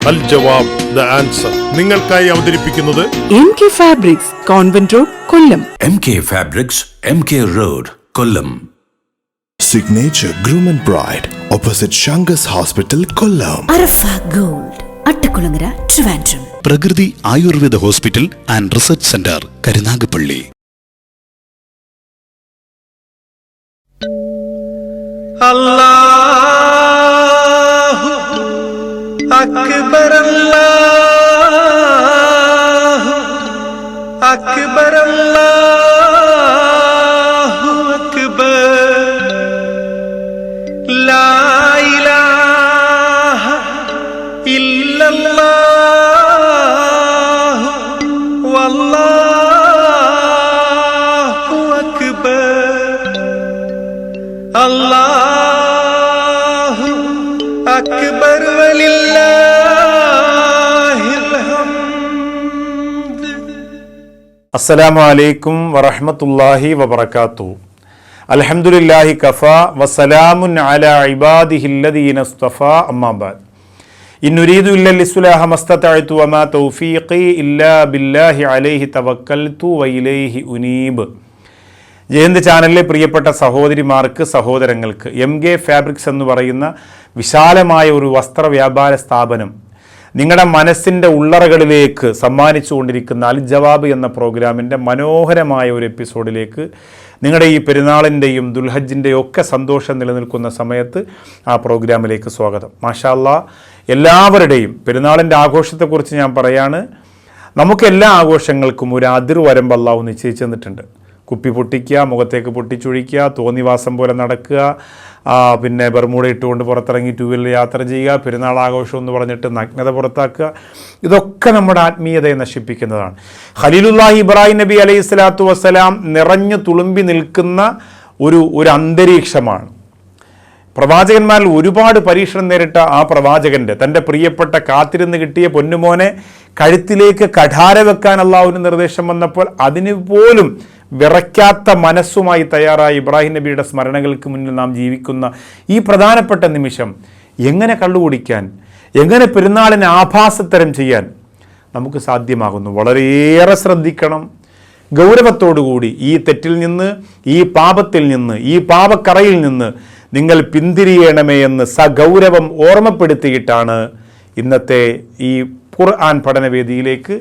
Al Jawab the answer നിങ്ങൾക്കായി അവതരിപ്പിക്കുന്നത് MK Fabrics, Convent Road, Kollam. MK Fabrics, MK Road, Kollam. Signature Groom and Bride, opposite Shangas Hospital, Kollam. Arafa gold, Attakulangara, Trivandrum. Prakriti Ayurveda hospital and research centre, Karunagappally. അല്ലാഹു അക്ബർ, അല്ലാഹു അക്ബർ, അല്ലാഹു അക്ബർ. ലാ ഇലാഹ ഇല്ലല്ലാഹു വല്ലാഹു അക്ബർ. അല്ലാഹു അക്ബർ വലില്ലാഹിൽ ഹംദ്. അസ്സലാമു അലൈക്കും വറഹ്മത്തുള്ളാഹി വബറകാതുഹു. അൽഹംദുലില്ലാഹി കഫാ വസലാമുൻ അലാ ഇബാദിഹില്ലദീന ഇസ്തഫാ, അമ്മാ ബഅദ്. ഇന്നുരീദു ഇല്ലൽ ഇസ്ലാഹ മസ്തതഅതു വമാ തൗഫീഖി ഇല്ലാ ബില്ലാഹി അലൈഹി തവക്കൽതു വഇലൈഹി ഉനീബ്. ജയന്ത് ചാനലിലെ പ്രിയപ്പെട്ട സഹോദരിമാർക്ക്, സഹോദരങ്ങൾക്ക് MK ഫാബ്രിക്സ് എന്ന് പറയുന്ന വിശാലമായ ഒരു വസ്ത്ര വ്യാപാര സ്ഥാപനം നിങ്ങളുടെ മനസ്സിൻ്റെ ഉള്ളറകളിലേക്ക് സമ്മാനിച്ചു കൊണ്ടിരിക്കുന്ന അൽ ജവാബ് എന്ന പ്രോഗ്രാമിൻ്റെ മനോഹരമായ ഒരു എപ്പിസോഡിലേക്ക് നിങ്ങളുടെ ഈ പെരുന്നാളിൻ്റെയും ദുൽഹജ്ജിൻ്റെയും ഒക്കെ സന്തോഷം നിലനിൽക്കുന്ന സമയത്ത് ആ പ്രോഗ്രാമിലേക്ക് സ്വാഗതം. മാഷാ അല്ലാഹ്, എല്ലാവരുടെയും പെരുന്നാളിൻ്റെ ആഘോഷത്തെക്കുറിച്ച് ഞാൻ പറയാണ്. നമുക്ക് എല്ലാ ആഘോഷങ്ങൾക്കും ഒരു അതിർവരമ്പ് അല്ലാഹു നിശ്ചയിച്ചു തന്നിട്ടുണ്ട്. കുപ്പി പൊട്ടിക്കുക, മുഖത്തേക്ക് പൊട്ടിച്ചൊഴിക്കുക, തോന്നിവാസം പോലെ നടക്കുക, പിന്നെ ബർമൂട ഇട്ടുകൊണ്ട് പുറത്തിറങ്ങി 2 വീലർ യാത്ര ചെയ്യുക, പെരുന്നാൾ ആഘോഷം എന്ന് പറഞ്ഞിട്ട് നഗ്നത പുറത്താക്കുക, ഇതൊക്കെ നമ്മുടെ ആത്മീയതയെ നശിപ്പിക്കുന്നതാണ്. ഖലീലുല്ലാഹി ഇബ്രാഹിം നബി അലൈഹി സ്വലാത്തു വസ്സലാം നിറഞ്ഞു തുളുമ്പി നിൽക്കുന്ന ഒരു അന്തരീക്ഷമാണ്. പ്രവാചകന്മാരിൽ ഒരുപാട് പരീക്ഷണം നേരിട്ട ആ പ്രവാചകൻ്റെ തൻ്റെ പ്രിയപ്പെട്ട കാത്തിരുന്ന് കിട്ടിയ പൊന്നുമോനെ കഴുത്തിലേക്ക് കഠാര വെക്കാൻ അല്ലാഹുവിന് നിർദ്ദേശം വന്നപ്പോൾ അതിന് പോലും വിറയ്ക്കാത്ത മനസ്സുമായി തയ്യാറായ ഇബ്രാഹിം നബിയുടെ സ്മരണകൾക്ക് മുന്നിൽ നാം ജീവിക്കുന്ന ഈ പ്രധാനപ്പെട്ട നിമിഷം എങ്ങനെ കള്ളുകുടിക്കാൻ, എങ്ങനെ പെരുന്നാളിനെ ആഭാസത്തരം ചെയ്യാൻ നമുക്ക് സാധ്യമാകുന്നു? വളരെയേറെ ശ്രദ്ധിക്കണം. ഗൗരവത്തോടുകൂടി ഈ തെറ്റിൽ നിന്ന്, ഈ പാപത്തിൽ നിന്ന്, ഈ പാപക്കറയിൽ നിന്ന് നിങ്ങൾ പിന്തിരിയണമേ എന്ന് സഗൗരവം ഓർമ്മപ്പെടുത്തിയിട്ടാണ് ഇന്നത്തെ ഈ ഖുർആൻ പഠനവേദിയിലേക്ക്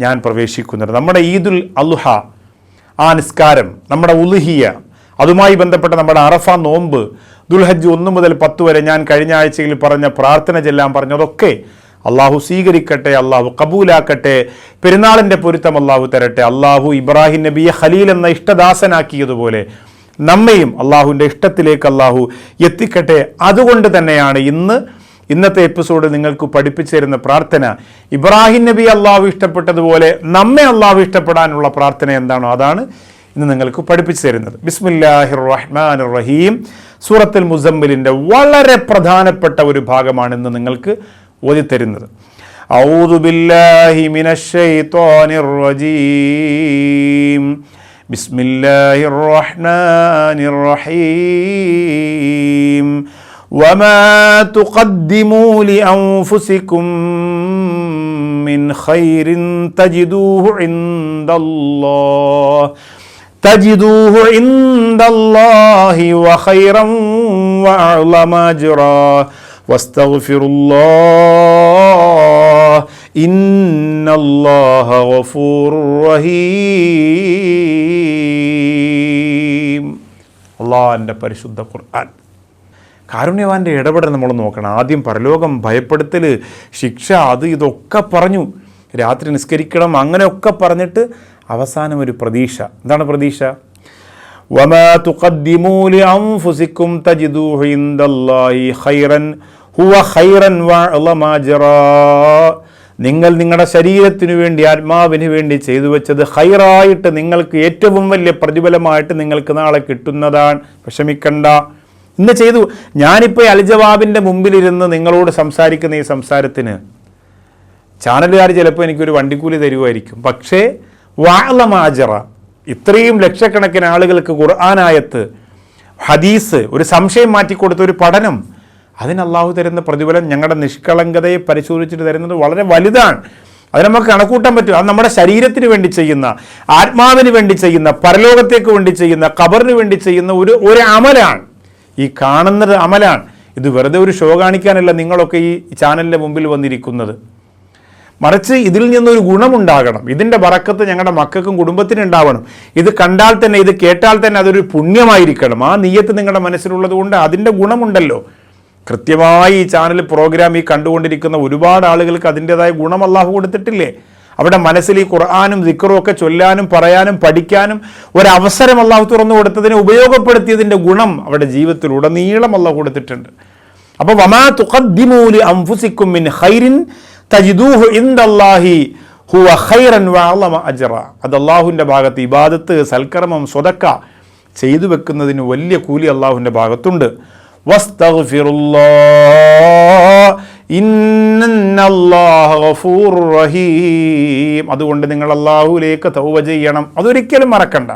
ഞാൻ പ്രവേശിക്കുന്നത്. നമ്മുടെ ഈദുൽ അദ്ഹ, ആ നിസ്കാരം, നമ്മുടെ ഉളുഹിയ, അതുമായി ബന്ധപ്പെട്ട നമ്മുടെ അറഫ നോമ്പ്, ദുൽഹജ്ജ് 1 മുതൽ 10 വരെ ഞാൻ കഴിഞ്ഞ ആഴ്ചയിൽ പറഞ്ഞ പ്രാർത്ഥന ചെല്ലാൻ പറഞ്ഞതൊക്കെ അള്ളാഹു സ്വീകരിക്കട്ടെ, അള്ളാഹു കബൂലാക്കട്ടെ, പെരുന്നാളിൻ്റെ പൊരുത്തം അള്ളാഹു തരട്ടെ. അള്ളാഹു ഇബ്രാഹിം നബിയെ ഖലീൽ എന്ന ഇഷ്ടദാസനാക്കിയതുപോലെ നമ്മയും അള്ളാഹുവിൻ്റെ ഇഷ്ടത്തിലേക്ക് അള്ളാഹു എത്തിക്കട്ടെ. അതുകൊണ്ട് തന്നെയാണ് ഇന്നത്തെ എപ്പിസോഡ് നിങ്ങൾക്ക് പഠിപ്പിച്ചു തരുന്ന പ്രാർത്ഥന ഇബ്രാഹിം നബി അള്ളാഹു ഇഷ്ടപ്പെട്ടതുപോലെ നമ്മെ അള്ളാഹു ഇഷ്ടപ്പെടാനുള്ള പ്രാർത്ഥന എന്താണോ അതാണ് ഇന്ന് നിങ്ങൾക്ക് പഠിപ്പിച്ചു തരുന്നത്. ബിസ്മില്ലാഹിർ റഹ്മാനിർ റഹീം. സൂറത്തുൽ മുസമ്മിലിൻ്റെ വളരെ പ്രധാനപ്പെട്ട ഒരു ഭാഗമാണ് ഇന്ന് നിങ്ങൾക്ക് ഓതിത്തരുന്നത്. ഔദു ബില്ലാഹി മിനശ് ശൈത്വാനിർ റജീം. ബിസ്മില്ലാഹിർ റഹ്മാനിർ റഹീം. وما تقدموا لأنفسكم من خير تجدوه عند الله وخيرا وأعظم أجرا واستغفروا الله إن الله غفور رحيم. അല്ലാഹുവിൻ്റെ പരിശുദ്ധ ഖുർആൻ, കാരുണ്യവാൻ്റെ ഇടപെടൽ നമ്മൾ നോക്കണം. ആദ്യം പരലോകം, ഭയപ്പെടുത്തൽ, ശിക്ഷ, അത് ഇതൊക്കെ പറഞ്ഞു, രാത്രി നിസ്കരിക്കണം, അങ്ങനെയൊക്കെ പറഞ്ഞിട്ട് അവസാനം ഒരു പ്രതീക്ഷ. എന്താണ് പ്രതീക്ഷ? വമാ തുഖദ്ദിമൂ ലിഅൻഫുസികും തജിദൂഹു ഇൻദല്ലാഹി ഖൈറൻ ഹുവ ഖൈറൻ വഅളമ അജ്റാ. നിങ്ങൾ നിങ്ങളുടെ ശരീരത്തിനു വേണ്ടി, ആത്മാവിന് വേണ്ടി ചെയ്തു വെച്ചത് ഖൈറായിട്ട് നിങ്ങൾക്ക് ഏറ്റവും വലിയ പ്രതിഫലമായിട്ട് നിങ്ങൾക്ക് നാളെ കിട്ടുന്നതാണ്. വിഷമിക്കണ്ട. ഇന്ന് ചെയ്തു. ഞാനിപ്പോൾ അൽ ജവാബിൻ്റെ മുമ്പിലിരുന്ന് നിങ്ങളോട് സംസാരിക്കുന്ന ഈ സംസാരത്തിന് ചാനലുകാർ ചിലപ്പോൾ എനിക്കൊരു വണ്ടിക്കൂലി തരുമായിരിക്കും. പക്ഷേ വഅളമ അജ്റ, ഇത്രയും ലക്ഷക്കണക്കിന് ആളുകൾക്ക് ഖുർആനായത്ത്, ഹദീസ്, ഒരു സംശയം മാറ്റിക്കൊടുത്ത ഒരു പഠനം, അതിന് അള്ളാഹു തരുന്ന പ്രതിഫലം ഞങ്ങളുടെ നിഷ്കളങ്കതയെ പരിശോധിച്ചിട്ട് തരുന്നത് വളരെ വലുതാണ്. അത് നമുക്ക് കണക്കൂട്ടാൻ പറ്റും. അത് നമ്മുടെ ശരീരത്തിന് വേണ്ടി ചെയ്യുന്ന, ആത്മാവിന് വേണ്ടി ചെയ്യുന്ന, പരലോകത്തേക്ക് വേണ്ടി ചെയ്യുന്ന, ഖബറിന് വേണ്ടി ചെയ്യുന്ന ഒരു അമലാണ്. ഈ കാണുന്നത് അമലാണ്. ഇത് വെറുതെ ഒരു ഷോ കാണിക്കാനല്ല നിങ്ങളൊക്കെ ഈ ചാനലിൻ്റെ മുമ്പിൽ വന്നിരിക്കുന്നത്. മറിച്ച് ഇതിൽ നിന്നൊരു ഗുണമുണ്ടാകണം. ഇതിൻ്റെ ബറക്കത്ത് ഞങ്ങളുടെ മക്കൾക്കും കുടുംബത്തിനും ഉണ്ടാവണം. ഇത് കണ്ടാൽ തന്നെ, ഇത് കേട്ടാൽ തന്നെ അതൊരു പുണ്യമായിരിക്കണം. ആ നിയ്യത്ത് നിങ്ങളുടെ മനസ്സിലുള്ളത് കൊണ്ട് അതിൻ്റെ ഗുണമുണ്ടല്ലോ. കൃത്യമായി ഈ ചാനൽ പ്രോഗ്രാം ഈ കണ്ടുകൊണ്ടിരിക്കുന്ന ഒരുപാട് ആളുകൾക്ക് അതിൻ്റെതായ ഗുണം അല്ലാഹു കൊടുത്തിട്ടില്ലേ? അവിടെ മനസ്സിൽ ഈ ഖുർആനും ദിക്റും ഒക്കെ ചൊല്ലാനും പറയാനും പഠിക്കാനും ഒരവസരം അല്ലാഹു തുറന്നു കൊടുത്തതിനെ ഉപയോഗപ്പെടുത്തിയതിൻ്റെ ഗുണം അവിടെ ജീവിതത്തിൽ ഉടനീളം അല്ലാഹു കൊടുത്തിട്ടുണ്ട്. അപ്പോൾ വമാ തുഖദ്ദിമൂ ലി അൻഫുസിക്കും മിൻ ഖൈറിൻ തജിദൂഹു ഇൻദല്ലാഹി ഹുവ ഖൈറൻ വഅളമ അജ്റ. അത് അല്ലാഹുവിൻ്റെ ഭാഗത്ത് ഇബാദത്ത്, സൽക്കർമ്മം, സ്വതക്ക ചെയ്തു വെക്കുന്നതിന് വലിയ കൂലി അല്ലാഹുവിൻ്റെ ഭാഗത്തുണ്ട്. വസ്തഗ്ഫിറുല്ലാഹ് ഇന്നല്ലാഹ ഗഫൂറുർ റഹീം. അതുകൊണ്ട് നിങ്ങൾ അല്ലാഹുവിലേക്ക് തൗബ ചെയ്യണം. അതൊരിക്കലും മറക്കണ്ട.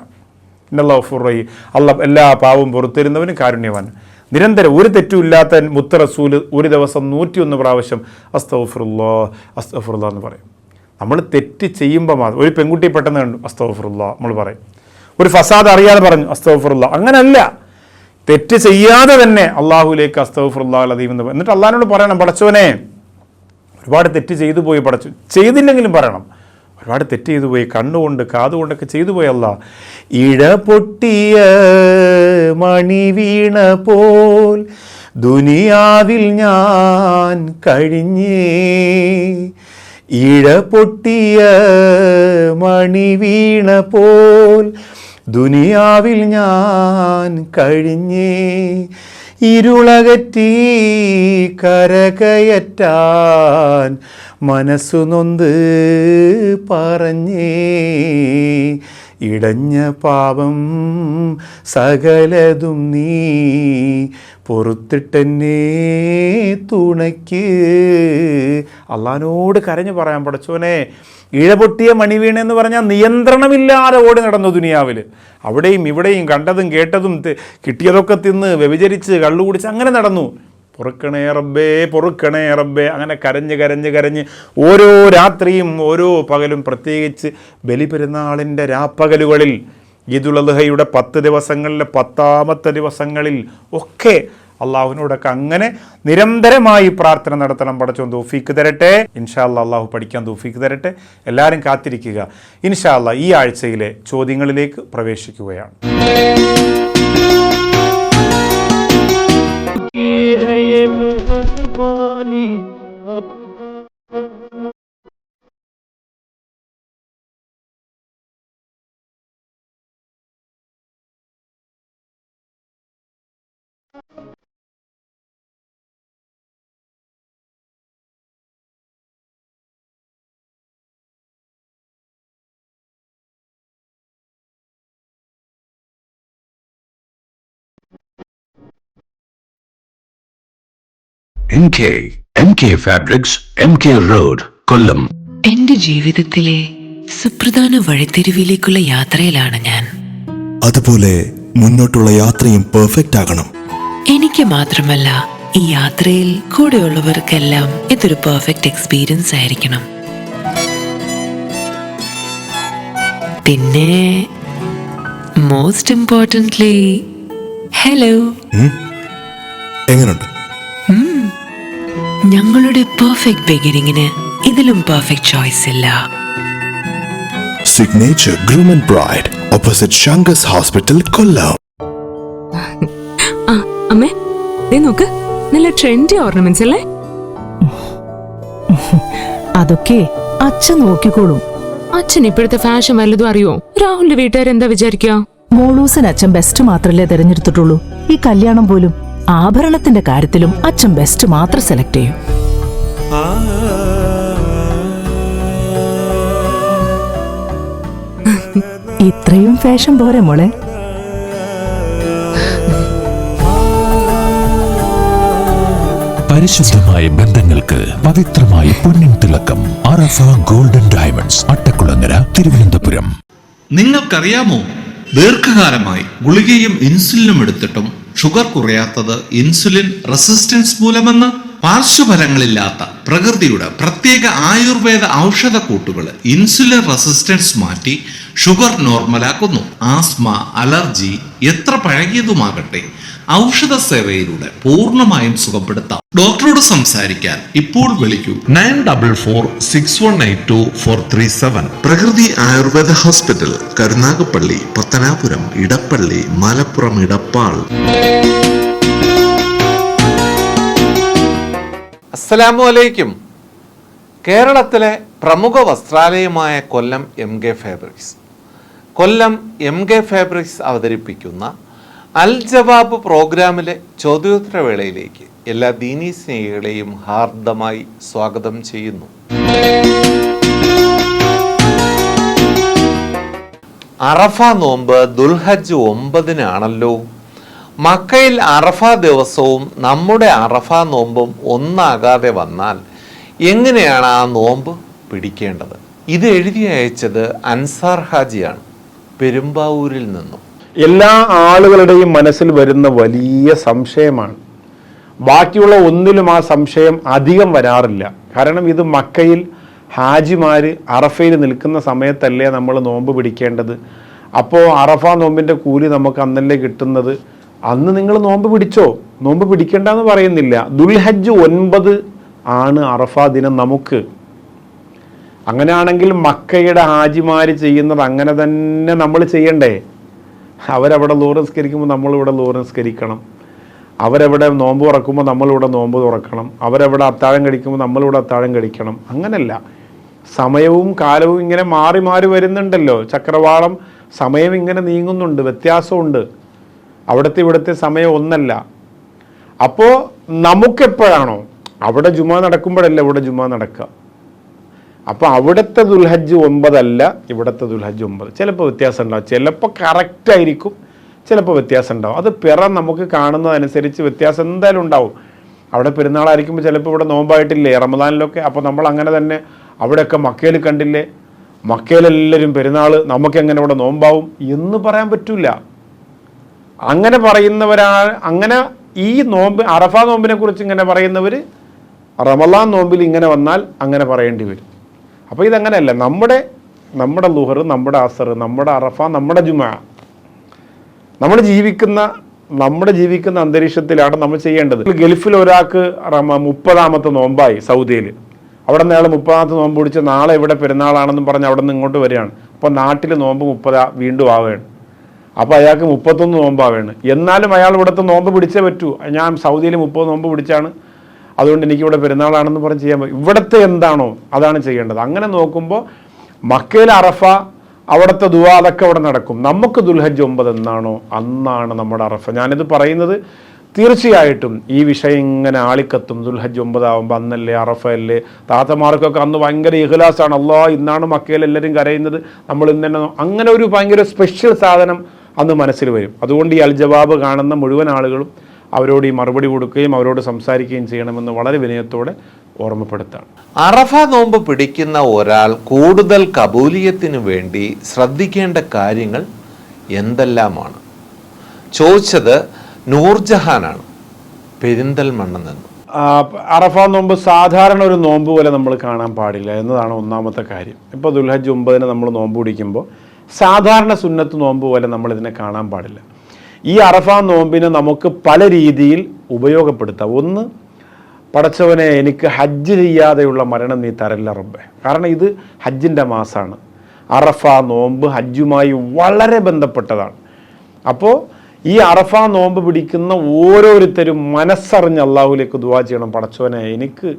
ഇന്നല്ലാഹു ഗഫൂറുർ റഹീം. അല്ലാഹ് എല്ലാ പാവവും പൊറുത്തരുന്നവനും കാരുണ്യവാൻ. നിരന്തരം ഒരു തെറ്റുമില്ലാത്ത മുത്ത് റസൂല് ഒരു ദിവസം 101 പ്രാവശ്യം അസ്തഗ്ഫിറുല്ലാഹ് അസ്തഗ്ഫിറുല്ലാഹ് എന്ന് പറയും. നമ്മൾ തെറ്റ് ചെയ്യുമ്പോൾ മാത്രം, ഒരു പെൺകുട്ടി പെട്ടെന്ന് കണ്ടു അസ്തഗ്ഫിറുല്ലാഹ് നമ്മൾ പറയും. ഒരു ഫസാദ് അറിയാതെ പറഞ്ഞു അസ്തഗ്ഫിറുല്ലാഹ്. അങ്ങനല്ല, തെറ്റ് ചെയ്യാതെ തന്നെ അള്ളാഹുലേക്ക് അസ്തഗ്ഫിറുല്ലാഹ് അലദീം എന്ന്. എന്നിട്ട് അള്ളാഹിനോട് പറയണം, പടച്ചോനെ ഒരുപാട് തെറ്റ് ചെയ്തു പോയി, പടച്ചു ചെയ്തില്ലെങ്കിലും പറയണം, ഒരുപാട് തെറ്റ് ചെയ്തു പോയി, കണ്ണുകൊണ്ട് കാതുകൊണ്ടൊക്കെ ചെയ്തു പോയി അല്ലാഹ്. ഇഴ പൊട്ടിയ മണി വീണ പോൽ ദുനിയാവിൽ ഞാൻ കഴിഞ്ഞേ. ഇഴ പൊട്ടിയ മണി വീണ പോൽ ദുനിയാവിൽ ഞാൻ കഴിഞ്ഞേ. ഇരുളകറ്റി കരകയറ്റാൻ മനസ്സു നൊന്ത് പറഞ്ഞേ. ഇടഞ്ഞ പാപം സകലതും നീ പൊറുത്തിട്ടെന്നെ തുണയ്ക്ക്. അള്ളാഹിനോട് കരഞ്ഞു പറയാൻ, പടച്ചോനെ ഇഴപൊട്ടിയ മണിവീണെന്ന് പറഞ്ഞാൽ നിയന്ത്രണമില്ലാതെ ഓടി നടന്നു ദുനിയാവിൽ. അവിടെയും ഇവിടെയും കണ്ടതും കേട്ടതും കിട്ടിയതൊക്കെ തിന്ന് വ്യഭിചരിച്ച് കള്ളു കുടിച്ച് അങ്ങനെ നടന്നു. പൊറുക്കണേ റബ്ബേ, പൊറുക്കണേ റബ്ബേ. അങ്ങനെ കരഞ്ഞ് കരഞ്ഞ് കരഞ്ഞ് ഓരോ രാത്രിയും ഓരോ പകലും, പ്രത്യേകിച്ച് ബലിപെരുന്നാളിൻ്റെ രാപ്പകലുകളിൽ, ഈദുൽ അദ്ഹയുടെ 10 ദിവസങ്ങളിലെ 10ാമത്തെ ദിവസങ്ങളിൽ ഒക്കെ അള്ളാഹുവിനോടൊക്കെ അങ്ങനെ നിരന്തരമായി പ്രാർത്ഥന നടത്തണം. പടച്ചോൻ തൗഫീക്ക് തരട്ടെ. ഇൻഷാ അല്ലാഹ് അള്ളാഹു പഠിക്കാൻ തൗഫീക്ക് തരട്ടെ. എല്ലാവരും കാത്തിരിക്കുക. ഇൻഷാ അല്ലാഹ് ഈ ആഴ്ചയിലെ ചോദ്യങ്ങളിലേക്ക് പ്രവേശിക്കുകയാണ്. MK Fabrics, MK Road, കൊല്ലം. എന്റെ ജീവിതത്തിലെ സുപ്രധാന വഴിത്തിരിവിലേക്കുള്ള യാത്രയിലാണ് ഞാൻ. അതുപോലെ മുന്നോട്ടുള്ള യാത്രയും പെർഫെക്റ്റ് ആകണം. എനിക്ക് മാത്രമല്ല, ഈ യാത്രയിൽ കൂടെയുള്ളവർക്കെല്ലാം ഇതൊരു പെർഫെക്റ്റ് എക്സ്പീരിയൻസ് ആയിരിക്കണം. പിന്നെ മോസ്റ്റ് ഇമ്പോർട്ടൻ്റ്ലി ഹലോ. എങ്ങനെയുണ്ട്? ഞങ്ങളുടെ പെർഫെക്റ്റ് ബിഗിനിങ്ങിന് ഇതിലും പെർഫെക്റ്റ് ചോയ്സ് ഇല്ല. Signature groom and bride opposite Shankers hospital, Kollam. അമ്മേ ദേ നോക്ക്, നല്ല ട്രെൻഡി ഓർണമെന്റ്സ് അല്ലേ? അതൊക്കെ അച്ഛൻ നോക്കിക്കോളും. അച്ഛൻ ഇപ്പോഴത്തെ ഫാഷൻ വല്ലതും അറിയോ? രാഹുലിന്റെ വീട്ടുകാരെന്താ വിചാരിക്കുക? മോളൂസിന് അച്ഛൻ ബെസ്റ്റ് മാത്രല്ലേ തെരഞ്ഞെടുത്തിട്ടുള്ളൂ. ഈ കല്യാണം പോലും ആഭരണത്തിന്റെ കാര്യത്തിലും അച്ഛൻ ബെസ്റ്റ് മാത്രം സെലക്ട് ചെയ്യും. ഇത്രയും ഫാഷൻ പോരെ മോളെ? പരിശുദ്ധമായ ബന്ധങ്ങൾക്ക് പവിത്രമായ പൊന്നിൻ തിളക്കം. അറഫ ഗോൾഡൻ ഡയമണ്ട്സ്, അട്ടക്കുളങ്ങര, തിരുവനന്തപുരം. നിങ്ങൾക്കറിയാമോ, ദീർഘകാലമായി ഗുളികയും ഇൻസുലിനും എടുത്തിട്ടും ഷുഗർ കുറയാത്തത് ഇൻസുലിൻ റെസിസ്റ്റൻസ് മൂലമെന്ന്. പാർശ്വഫലങ്ങളില്ലാത്ത പ്രകൃതിയുടെ പ്രത്യേക ആയുർവേദ ഔഷധക്കൂട്ടുകൾ ഇൻസുലിൻ റെസിസ്റ്റൻസ് മാറ്റി ഷുഗർ നോർമലാക്കുന്നു. ആസ്മ, അലർജി എത്ര പഴകിയതുമാകട്ടെ ഔഷധ സേവയിലൂടെ പൂർണ്ണമായും സുഖപ്പെടുത്താം. ഡോക്ടറോട് സംസാരിക്കാൻ ഇപ്പോൾ വിളിക്കൂ 9446182437. പ്രകൃതി ആയുർവേദ ഹോസ്പിറ്റൽ, കരുനാഗപ്പള്ളി, പത്തനാപുരം, ഇടപ്പള്ളി, മലപ്പുറം ഇടപ്പാൾ. അസ്സലാമു അലൈക്കും. കേരളത്തിലെ പ്രമുഖ വസ്ത്രാലയമായ കൊല്ലം MK ഫാബ്രിക്സ്. കൊല്ലം MK ഫാബ്രിക്സ് അവതരിപ്പിക്കുന്ന അൽ ജവാബ് പ്രോഗ്രാമിലെ ചോദ്യോത്തരവേളയിലേക്ക് എല്ലാ ദീനീ സ്നേഹികളെയും ഹാർദമായി സ്വാഗതം ചെയ്യുന്നു. അറഫ നോമ്പ് ദുൽഹജ്ജ് 9-നാണല്ലോ. മക്കയിൽ അറഫ ദിവസവും നമ്മുടെ അറഫ നോമ്പും ഒന്നാകാതെ വന്നാൽ എങ്ങനെയാണ് ആ നോമ്പ് പിടിക്കേണ്ടത്? ഇത് എഴുതി അയച്ചത് അൻസാർ ഹാജിയാണ്, പെരുമ്പാവൂരിൽ നിന്നും. എല്ലാ ആളുകളുടെയും മനസ്സിൽ വരുന്ന വലിയ സംശയമാണ്. ബാക്കിയുള്ള ഒന്നിലും ആ സംശയം അധികം വരാറില്ല. കാരണം ഇത് മക്കയിൽ ഹാജിമാർ അറഫയിൽ നിൽക്കുന്ന സമയത്തല്ലേ നമ്മൾ നോമ്പ് പിടിക്കേണ്ടത്. അപ്പോൾ അറഫ നോമ്പിൻ്റെ കൂലി നമുക്ക് അന്നല്ലേ കിട്ടുന്നത്. അന്ന് നിങ്ങൾ നോമ്പ് പിടിച്ചോ, നോമ്പ് പിടിക്കേണ്ടെന്ന് പറയുന്നില്ല. ദുൽഹജ്ജ് 9 ആണ് അറഫ ദിനം നമുക്ക്. അങ്ങനെയാണെങ്കിൽ മക്കയുടെ ഹാജിമാർ ചെയ്യുന്നത് അങ്ങനെ തന്നെ നമ്മൾ ചെയ്യണ്ടേ? അവരവിടെ ലോറ് നിസ്കരിക്കുമ്പോൾ നമ്മളിവിടെ ലോറ് നിസ്കരിക്കണം. അവരെവിടെ നോമ്പ് തുറക്കുമ്പോൾ നമ്മളിവിടെ നോമ്പ് തുറക്കണം. അവരെവിടെ അത്താഴം കഴിക്കുമ്പോൾ നമ്മളിവിടെ അത്താഴം കഴിക്കണം. അങ്ങനല്ല, സമയവും കാലവും ഇങ്ങനെ മാറി മാറി വരുന്നുണ്ടല്ലോ. ചക്രവാളം സമയം ഇങ്ങനെ നീങ്ങുന്നുണ്ട്, വ്യത്യാസമുണ്ട്. അവിടുത്തെ ഇവിടുത്തെ സമയം ഒന്നല്ല. അപ്പോൾ നമുക്കെപ്പോഴാണോ അവിടെ ജുമാ നടക്കുമ്പോഴല്ല ഇവിടെ ജുമാ നടക്കുക. അപ്പോൾ അവിടുത്തെ ദുൽഹജ്ജ് 9 അല്ല, ഇവിടുത്തെ ദുൽഹജ്ജ് 9. ചിലപ്പോൾ വ്യത്യാസം ഉണ്ടാവും, ചിലപ്പോൾ കറക്റ്റ് ആയിരിക്കും, ചിലപ്പോൾ വ്യത്യാസം ഉണ്ടാവും. അത് പിറ നമുക്ക് കാണുന്നതനുസരിച്ച് വ്യത്യാസം എന്തായാലും ഉണ്ടാവും. അവിടെ പെരുന്നാളായിരിക്കുമ്പോൾ ചിലപ്പോൾ ഇവിടെ നോമ്പായിട്ടില്ലേ റമദാനിലൊക്കെ. അപ്പോൾ നമ്മൾ അങ്ങനെ തന്നെ അവിടെയൊക്കെ മക്കയിൽ കണ്ടില്ലേ, മക്കയിലെല്ലാവരും പെരുന്നാൾ, നമുക്കെങ്ങനെ ഇവിടെ നോമ്പാവും എന്ന് പറയാൻ പറ്റില്ല. അങ്ങനെ പറയുന്നവരാണ്. അങ്ങനെ ഈ നോമ്പ് അറഫ നോമ്പിനെ കുറിച്ച് ഇങ്ങനെ പറയുന്നവർ റമദാൻ നോമ്പിൽ ഇങ്ങനെ വന്നാൽ അങ്ങനെ പറയേണ്ടി വരും. അപ്പോൾ ഇതങ്ങനെയല്ല. നമ്മുടെ ലുഹർ, നമ്മുടെ അസർ, നമ്മുടെ അറഫ, നമ്മുടെ ജുമാ, നമ്മുടെ ജീവിക്കുന്ന അന്തരീക്ഷത്തിലാണ് നമ്മൾ ചെയ്യേണ്ടത്. ഗൾഫിൽ ഒരാൾക്ക് 30ാമത്തെ നോമ്പായി സൗദിയിൽ. അവിടെ നിന്ന് അയാൾ 30ാമത്തെ നോമ്പ് പിടിച്ച് നാളെ ഇവിടെ പെരുന്നാളാണെന്നും പറഞ്ഞ് അവിടെ നിന്ന് ഇങ്ങോട്ട് വരികയാണ്. അപ്പോൾ നാട്ടിൽ നോമ്പ് 30 വീണ്ടും ആവുകയാണ്. അപ്പോൾ അയാൾക്ക് 31 നോമ്പാവുകയാണ്. എന്നാലും അയാൾ ഇവിടുത്തെ നോമ്പ് പിടിച്ചേ പറ്റൂ. ഞാൻ സൗദിയിൽ 30 നോമ്പ് പിടിച്ചാണ്, അതുകൊണ്ട് എനിക്കിവിടെ പെരുന്നാളാണെന്ന് പറഞ്ഞ് ചെയ്യാൻ പറ്റും. ഇവിടുത്തെ എന്താണോ അതാണ് ചെയ്യേണ്ടത്. അങ്ങനെ നോക്കുമ്പോൾ മക്കയിൽ അറഫ, അവിടുത്തെ ദുആ അതൊക്കെ അവിടെ നടക്കും. നമുക്ക് ദുൽഹജ്ജ് 9 എന്നാണോ അന്നാണ് നമ്മുടെ അറഫ. ഞാനിത് പറയുന്നത് തീർച്ചയായിട്ടും ഈ വിഷയം ഇങ്ങനെ ആളിക്കത്തും. ദുൽഹജ്ജ് 9 ആകുമ്പോൾ അന്നല്ലേ അറഫ അല്ലേ. താത്തമാർക്കൊക്കെ അന്ന് ഭയങ്കര ഇഖ്ലാസാണ്. അല്ലാഹ് ഇന്നാണ് മക്കയിൽ എല്ലാവരും കരയുന്നത്, നമ്മൾ ഇന്ന് തന്നെ. അങ്ങനെ ഒരു ഭയങ്കര സ്പെഷ്യൽ സാധനം അന്ന് മനസ്സിൽ വരും. അതുകൊണ്ട് ഈ അൽ ജവാബ് കാണുന്ന മുഴുവൻ ആളുകളും അവരോട് ഈ മറുപടി കൊടുക്കുകയും അവരോട് സംസാരിക്കുകയും ചെയ്യണമെന്ന് വളരെ വിനയത്തോടെ ഓർമ്മപ്പെടുത്താണ്. അറഫ നോമ്പ് പിടിക്കുന്ന ഒരാൾ കൂടുതൽ കബൂലിയത്തിന് വേണ്ടി ശ്രദ്ധിക്കേണ്ട കാര്യങ്ങൾ എന്തെല്ലാമാണ്? ചോദിച്ചത് നൂർജഹാനാണ്, പെരിന്തൽമണ്ണ നിന്ന്. അറഫ നോമ്പ് സാധാരണ ഒരു നോമ്പ് പോലെ നമ്മൾ കാണാൻ പാടില്ല എന്നതാണ് ഒന്നാമത്തെ കാര്യം. ഇപ്പോൾ ദുൽഹജ്ജ് 9 നമ്മൾ നോമ്പ് പിടിക്കുമ്പോൾ സാധാരണ സുന്നത്ത് നോമ്പ് പോലെ നമ്മളിതിനെ കാണാൻ പാടില്ല. ഈ അറഫ നോമ്പിനെ നമുക്ക് പല രീതിയിൽ ഉപയോഗപ്പെടുത്താം. ഒന്ന്, പടച്ചവനെ എനിക്ക് ഹജ്ജ് ചെയ്യാതെയുള്ള മരണം നീ തരല്ല റബ്ബേ. കാരണം ഇത് ഹജ്ജിൻ്റെ മാസമാണ്. അറഫ നോമ്പ് ഹജ്ജുമായി വളരെ ബന്ധപ്പെട്ടതാണ്. അപ്പോൾ ഈ അറഫ നോമ്പ് പിടിക്കുന്ന ഓരോരുത്തരും മനസ്സറിഞ്ഞ് അള്ളാഹുലേക്ക് ദുആ ചെയ്യണം. പടച്ചവനെ എനിക്ക്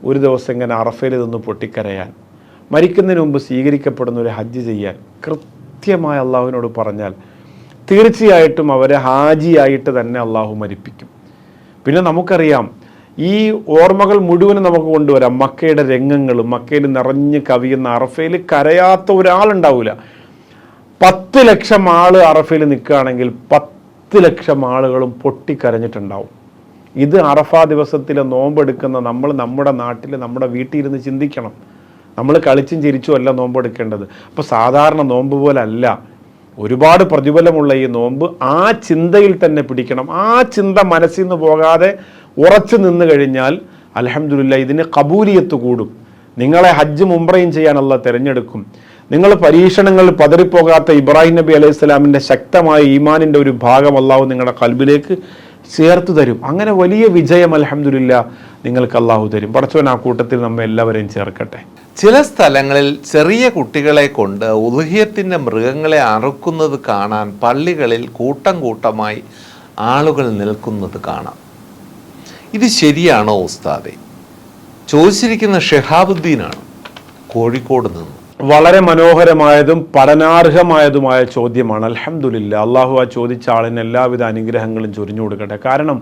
ഒരു ദിവസം ഇങ്ങനെ അറഫയിൽ നിന്ന് പൊട്ടിക്കരയാൻ, മരിക്കുന്നതിന് മുമ്പ് സ്വീകരിക്കപ്പെടുന്ന ഒരു ഹജ്ജ് ചെയ്യാൻ കൃത്യമായി അള്ളാഹുവിനോട് പറഞ്ഞാൽ തീർച്ചയായിട്ടും അവരെ ഹാജിയായിട്ട് തന്നെ അള്ളാഹു മരിപ്പിക്കും. പിന്നെ നമുക്കറിയാം ഈ ഓർമ്മകൾ മുഴുവനും നമുക്ക് കൊണ്ടുവരാം. മക്കയുടെ രംഗങ്ങളും മക്കയിൽ നിറഞ്ഞ് കവിയുന്ന അറഫയിൽ കരയാത്ത ഒരാളുണ്ടാവില്ല. 10 ലക്ഷം ആൾ അറഫയിൽ നിൽക്കുകയാണെങ്കിൽ 10 ലക്ഷം ആളുകളും പൊട്ടിക്കരഞ്ഞിട്ടുണ്ടാവും. ഇത് അറഫ ദിവസത്തിലെ നോമ്പെടുക്കുന്ന നമ്മൾ നമ്മുടെ നാട്ടിൽ നമ്മുടെ വീട്ടിൽ ഇരുന്ന് ചിന്തിക്കണം. നമ്മൾ കളിച്ചും ചിരിച്ചും അല്ല നോമ്പെടുക്കേണ്ടത്. അപ്പോൾ സാധാരണ നോമ്പ് പോലെ അല്ല. ഒരുപാട് പ്രതിഫലമുള്ള ഈ നോമ്പ് ആ ചിന്തയിൽ തന്നെ പിടിക്കണം. ആ ചിന്ത മനസ്സിൽ നിന്ന് പോകാതെ ഉറച്ചു നിന്ന് കഴിഞ്ഞാൽ അൽഹംദുലില്ലാഹ് ഇതിന് ഖബൂലിയത്ത് കൂടും. നിങ്ങളെ ഹജ്ജും ഉംറയും ചെയ്യാൻ അല്ലാഹ് തിരഞ്ഞെടുക്കും. നിങ്ങൾ പരീക്ഷണങ്ങൾ പതറിപ്പോകാത്ത ഇബ്രാഹിം നബി അലൈഹി സ്വലാമിൻ്റെ ശക്തമായ ഈമാനിൻ്റെ ഒരു ഭാഗം അല്ലാഹു നിങ്ങളുടെ ഖൽബിലേക്ക് ചേർത്ത് തരും. അങ്ങനെ വലിയ വിജയം അൽഹംദുലില്ലാഹ് നിങ്ങൾക്ക് അല്ലാഹു തരും. പടച്ചവൻ ആ കൂട്ടത്തിൽ നമ്മെ എല്ലാവരെയും ചേർക്കട്ടെ. ചില സ്ഥലങ്ങളിൽ ചെറിയ കുട്ടികളെ കൊണ്ട് ഉദ്ഹിയത്തിൻ്റെ മൃഗങ്ങളെ അറുക്കുന്നത് കാണാൻ പള്ളികളിൽ കൂട്ടം കൂട്ടമായി ആളുകൾ നിൽക്കുന്നത് കാണാം. ഇത് ശരിയാണോ ഉസ്താദെ? ചോദിച്ചിരിക്കുന്ന ഷെഹാബുദ്ദീനാണ്, കോഴിക്കോട് നിന്ന്. വളരെ മനോഹരമായതും പഠനാർഹമായതുമായ ചോദ്യമാണ്. അൽഹംദുലില്ലാഹ്, അള്ളാഹു ആ ചോദിച്ച ആളിന് എല്ലാവിധ അനുഗ്രഹങ്ങളും ചൊരിഞ്ഞു കൊടുക്കട്ടെ. കാരണം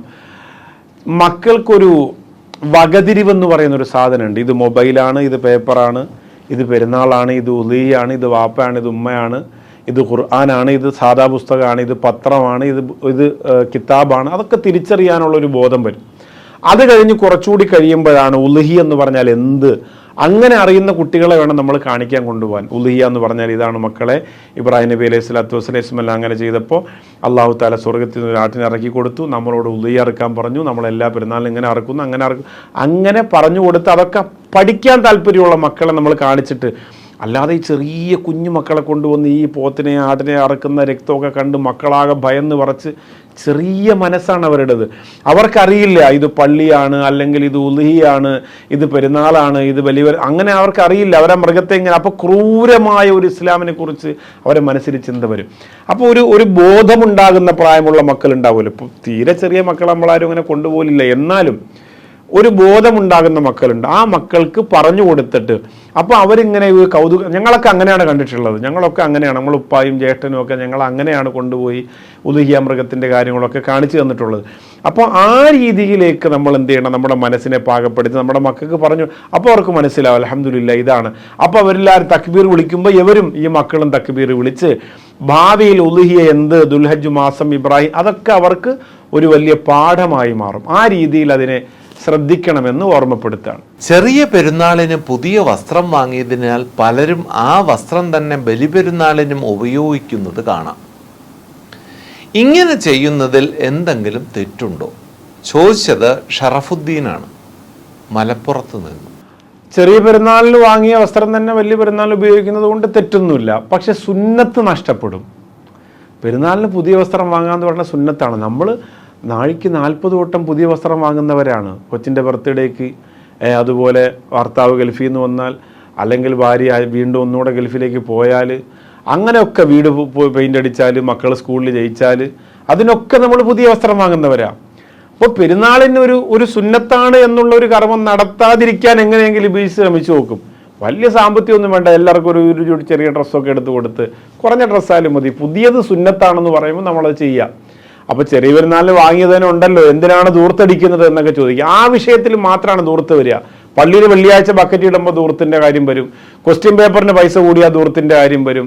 മക്കൾക്കൊരു വകതിരിവെന്ന് പറയുന്നൊരു സാധനമുണ്ട്. ഇത് മൊബൈലാണ്, ഇത് പേപ്പറാണ്, ഇത് പെരുന്നാളാണ്, ഇത് ഉളിയാണ്, ഇത് വാപ്പയാണ്, ഇത് ഉമ്മയാണ്, ഇത് ഖുർആനാണ്, ഇത് സാദാ പുസ്തകമാണ്, ഇത് പത്രമാണ്, ഇത് കിതാബാണ്. അതൊക്കെ തിരിച്ചറിയാനുള്ളൊരു ബോധം വരും. അത് കഴിഞ്ഞ് കുറച്ചുകൂടി കഴിയുമ്പോഴാണ് ഉളുഹി എന്ന് പറഞ്ഞാൽ എന്ത്, അങ്ങനെ അറിയുന്ന കുട്ടികളെ വേണം നമ്മൾ കാണിക്കാൻ കൊണ്ടുപോകാൻ. ഉളുഹിയ എന്ന് പറഞ്ഞാൽ ഇതാണ് മക്കളെ, ഇബ്രാഹിം നബി അലൈഹി സ്വലാത്തു വസ്സലാം അങ്ങനെ ചെയ്തപ്പോൾ അള്ളാഹു താല സ്വർഗത്തിൽ നിന്ന് ഒരു ആട്ടിനെ ഇറക്കി കൊടുത്തു, നമ്മളോട് ഉളുഹിയ അറുക്കാൻ പറഞ്ഞു, നമ്മളെല്ലാ പെരുന്നാളിനും ഇങ്ങനെ അറുക്കുന്നു, അങ്ങനെ പറഞ്ഞു കൊടുത്ത് അതൊക്കെ പഠിക്കാൻ താല്പര്യമുള്ള മക്കളെ നമ്മൾ കാണിച്ചിട്ട്, അല്ലാതെ ഈ ചെറിയ കുഞ്ഞു മക്കളെ കൊണ്ടുവന്ന് ഈ പോത്തിനെ ആടിനെ അറക്കുന്ന രക്തമൊക്കെ കണ്ട് മക്കളാകെ ഭയന്ന് പറച്ച്, ചെറിയ മനസ്സാണ് അവരുടേത്. അവർക്കറിയില്ല ഇത് പള്ളിയാണ്, അല്ലെങ്കിൽ ഇത് ഉളുഹിയാണ്, ഇത് പെരുന്നാളാണ്, ഇത് വലിയ, അങ്ങനെ അവർക്കറിയില്ല. അവരെ മൃഗത്തെ ഇങ്ങനെ, അപ്പോൾ ക്രൂരമായ ഒരു ഇസ്ലാമിനെ കുറിച്ച് അവരെ മനസ്സിൽ ചിന്ത വരും. അപ്പോൾ ഒരു ബോധമുണ്ടാകുന്ന പ്രായമുള്ള മക്കൾ ഉണ്ടാവുമല്ലോ. ഇപ്പോൾ തീരെ ചെറിയ മക്കൾ നമ്മളാരും അങ്ങനെ കൊണ്ടുപോലില്ല, എന്നാലും ഒരു ബോധമുണ്ടാകുന്ന മക്കളുണ്ട്. ആ മക്കൾക്ക് പറഞ്ഞു കൊടുത്തിട്ട് അപ്പോൾ അവരിങ്ങനെ കൗതുകം, ഞങ്ങളൊക്കെ അങ്ങനെയാണ് കണ്ടിട്ടുള്ളത്, ഞങ്ങളൊക്കെ അങ്ങനെയാണ്, നമ്മൾ ഉപ്പായും ജ്യേഷ്ഠനും ഒക്കെ ഞങ്ങൾ അങ്ങനെയാണ് കൊണ്ടുപോയി ഉളുഹിയ മൃഗത്തിൻ്റെ കാര്യങ്ങളൊക്കെ കാണിച്ചു തന്നിട്ടുള്ളത്. അപ്പോൾ ആ രീതിയിലേക്ക് നമ്മൾ എന്ത് ചെയ്യണം, നമ്മുടെ മനസ്സിനെ പാകപ്പെടുത്തി നമ്മുടെ മക്കൾക്ക് പറഞ്ഞു, അപ്പോൾ അവർക്ക് മനസ്സിലാവും അൽഹംദുലില്ലാഹ് ഇതാണ്. അപ്പോൾ അവരെല്ലാവരും തക്ബീർ വിളിക്കുമ്പോൾ ഇവരും ഈ മക്കളും തക്ബീർ വിളിച്ച് ഭാവിയിൽ ഉളുഹിയ എന്ത്, ദുൽഹജ്ജ് മാസം, ഇബ്രാഹിം, അതൊക്കെ അവർക്ക് ഒരു വലിയ പാഠമായി മാറും. ആ രീതിയിൽ അതിനെ ശ്രദ്ധിക്കണമെന്ന് ഓർമ്മപ്പെടുത്താണ്. ചെറിയ പെരുന്നാളിന് പുതിയ വസ്ത്രം വാങ്ങിയതിനാൽ പലരും ആ വസ്ത്രം തന്നെ ബലിപെരുന്നാളിനും ഉപയോഗിക്കുന്നത് കാണാം. ഇങ്ങനെ ചെയ്യുന്നതിൽ എന്തെങ്കിലും തെറ്റുണ്ടോ? ചോദിച്ചത് ഷറഫുദ്ദീനാണ്, മലപ്പുറത്ത് നിന്ന്. ചെറിയ പെരുന്നാളിന് വാങ്ങിയ വസ്ത്രം തന്നെ വലിയ പെരുന്നാളിന് ഉപയോഗിക്കുന്നത് കൊണ്ട് തെറ്റൊന്നുമില്ല. പക്ഷെ സുന്നത്ത് നഷ്ടപ്പെടും. പെരുന്നാളിന് പുതിയ വസ്ത്രം വാങ്ങാന്ന് പറഞ്ഞ സുന്നത്താണ്. നമ്മൾ നാഴിക്ക് 40 വട്ടം പുതിയ വസ്ത്രം വാങ്ങുന്നവരാണ്. കൊച്ചിൻ്റെ ബർത്ത്ഡേക്ക്, അതുപോലെ ഭർത്താവ് ഗൾഫിൽ നിന്ന് വന്നാൽ, അല്ലെങ്കിൽ ഭാര്യ വീണ്ടും ഒന്നുകൂടെ ഗൾഫിലേക്ക് പോയാൽ, അങ്ങനെയൊക്കെ വീട് പെയിൻ്റ് അടിച്ചാൽ, മക്കൾ സ്കൂളിൽ ജയിച്ചാൽ, അതിനൊക്കെ നമ്മൾ പുതിയ വസ്ത്രം വാങ്ങുന്നവരാണ്. അപ്പോൾ പെരുന്നാളിന് ഒരു സുന്നത്താണ് എന്നുള്ളൊരു കർമ്മം നടത്താതിരിക്കാൻ എങ്ങനെയെങ്കിലും ഇബ്ലീസ് ശ്രമിച്ചു നോക്കും. വലിയ സാമ്പത്തികമൊന്നും വേണ്ട, എല്ലാവർക്കും ഒരു ചെറിയ ഡ്രസ്സൊക്കെ എടുത്ത് കൊടുത്ത്, കുറഞ്ഞ ഡ്രസ്സായാലും മതി, പുതിയത് സുന്നത്താണെന്ന് പറയുമ്പോൾ നമ്മളത് ചെയ്യാം. അപ്പോൾ ചെറിയ പെരുന്നാളിന് വാങ്ങിയതിനെ ഉണ്ടല്ലോ, എന്തിനാണ് ദൂർത്തടിക്കുന്നത് എന്നൊക്കെ ചോദിക്കുക. ആ വിഷയത്തിൽ മാത്രമാണ് ദൂർത്ത് വരിക. പള്ളിയിൽ വെള്ളിയാഴ്ച ബക്കറ്റ് ഇടുമ്പോൾ ദൂർത്തിൻ്റെ കാര്യം വരും, ക്വസ്റ്റ്യൻ പേപ്പറിന് പൈസ കൂടിയാൽ ദൂർത്തിൻ്റെ കാര്യം വരും,